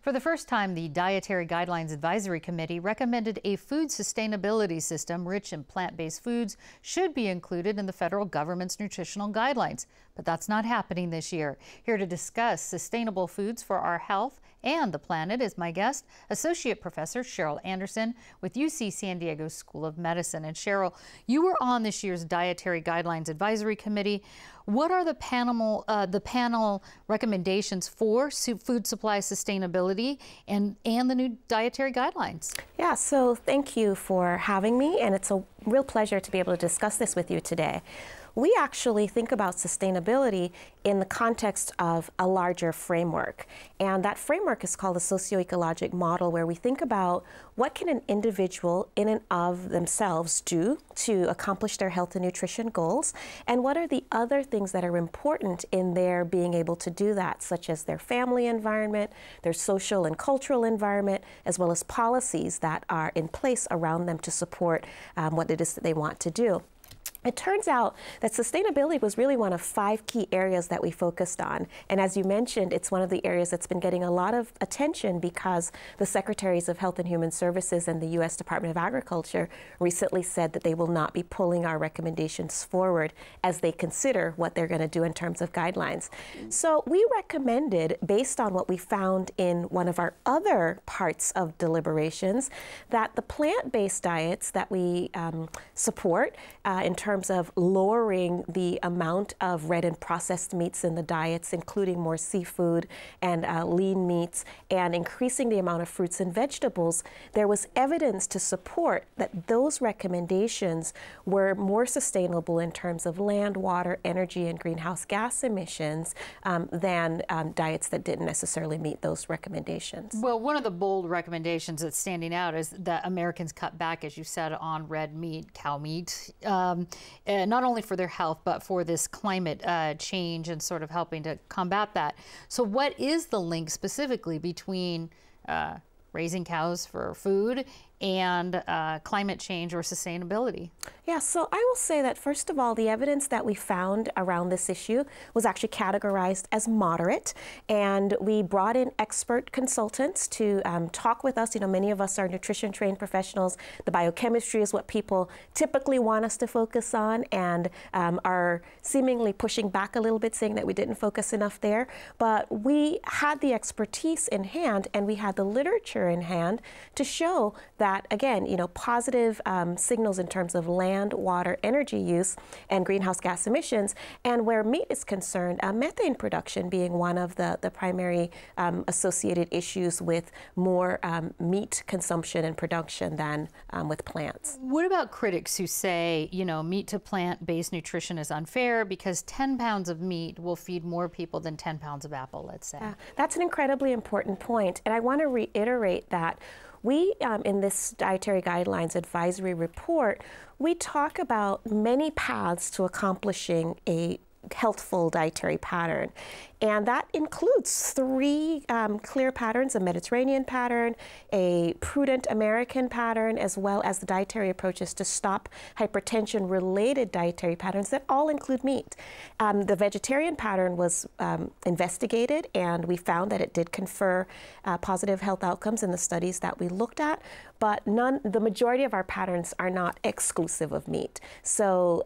For the first time, the Dietary Guidelines Advisory Committee recommended a food sustainability system rich in plant-based foods should be included in the federal government's nutritional guidelines. But that's not happening this year. Here to discuss sustainable foods for our health and the planet is my guest, Associate Professor Cheryl Anderson with UC San Diego School of Medicine. And Cheryl, you were on this year's Dietary Guidelines Advisory Committee. What are the panel recommendations for food supply sustainability and the new dietary guidelines? Yeah, so thank you for having me, and it's a real pleasure to be able to discuss this with you today. We actually think about sustainability in the context of a larger framework. And that framework is called a socio-ecologic model, where we think about what can an individual in and of themselves do to accomplish their health and nutrition goals, and what are the other things that are important in their being able to do that, such as their family environment, their social and cultural environment, as well as policies that are in place around them to support what it is that they want to do. It turns out that sustainability was really one of 5 key areas that we focused on. And as you mentioned, it's one of the areas that's been getting a lot of attention because the Secretaries of Health and Human Services and the U.S. Department of Agriculture recently said that they will not be pulling our recommendations forward as they consider what they're going to do in terms of guidelines. So we recommended, based on what we found in one of our other parts of deliberations, that the plant-based diets that we support in terms of lowering the amount of red and processed meats in the diets, including more seafood and lean meats, and increasing the amount of fruits and vegetables, there was evidence to support that those recommendations were more sustainable in terms of land, water, energy, and greenhouse gas emissions than diets that didn't necessarily meet those recommendations. Well, one of the bold recommendations that's standing out is that Americans cut back, as you said, on red meat, cow meat, not only for their health, but for this climate change and sort of helping to combat that. So what is the link specifically between raising cows for food and climate change or sustainability? Yeah, so I will say that, first of all, the evidence that we found around this issue was actually categorized as moderate, and we brought in expert consultants to talk with us. You know, many of us are nutrition-trained professionals. The biochemistry is what people typically want us to focus on, and are seemingly pushing back a little bit, saying that we didn't focus enough there. But we had the expertise in hand, and we had the literature in hand to show that, again, you know, positive signals in terms of land, water, energy use, and greenhouse gas emissions, and where meat is concerned, methane production being one of the primary associated issues with more meat consumption and production than with plants. What about critics who say, you know, meat to plant-based nutrition is unfair because 10 pounds of meat will feed more people than 10 pounds of apple, let's say? That's an incredibly important point, and I want to reiterate that we, in this Dietary Guidelines Advisory Report, we talk about many paths to accomplishing a healthful dietary pattern. And that includes 3 clear patterns: a Mediterranean pattern, a prudent American pattern, as well as the dietary approaches to stop hypertension-related dietary patterns that all include meat. The vegetarian pattern was investigated, and we found that it did confer positive health outcomes in the studies that we looked at, but the majority of our patterns are not exclusive of meat. So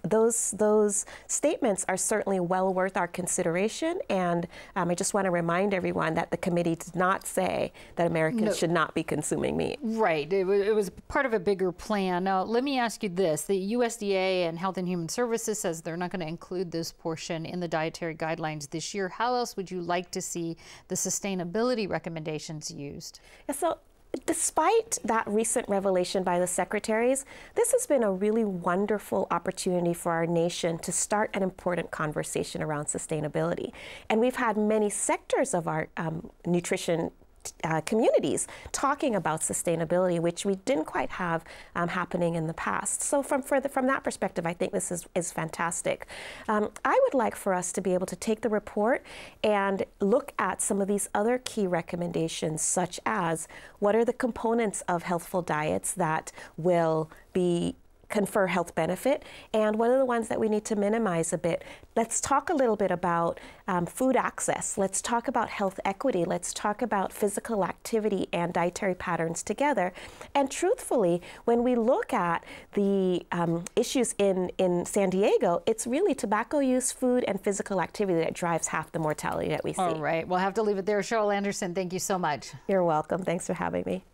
those statements are certainly well worth our consideration. And I just want to remind everyone that the committee did not say that Americans should not be consuming meat. Right. It was part of a bigger plan. Now, let me ask you this. The USDA and Health and Human Services says they're not going to include this portion in the dietary guidelines this year. How else would you like to see the sustainability recommendations used? Yeah, so despite that recent revelation by the secretaries, this has been a really wonderful opportunity for our nation to start an important conversation around sustainability. And we've had many sectors of our nutrition communities talking about sustainability, which we didn't quite have happening in the past. So from that perspective, I think this is fantastic. I would like for us to be able to take the report and look at some of these other key recommendations, such as what are the components of healthful diets that will be confer health benefit, and one of the ones that we need to minimize a bit. Let's talk a little bit about food access. Let's talk about health equity. Let's talk about physical activity and dietary patterns together. And truthfully, when we look at the issues in San Diego, it's really tobacco use, food, and physical activity that drives half the mortality that we see. All right, we'll have to leave it there. Cheryl Anderson, thank you so much. You're welcome. Thanks for having me.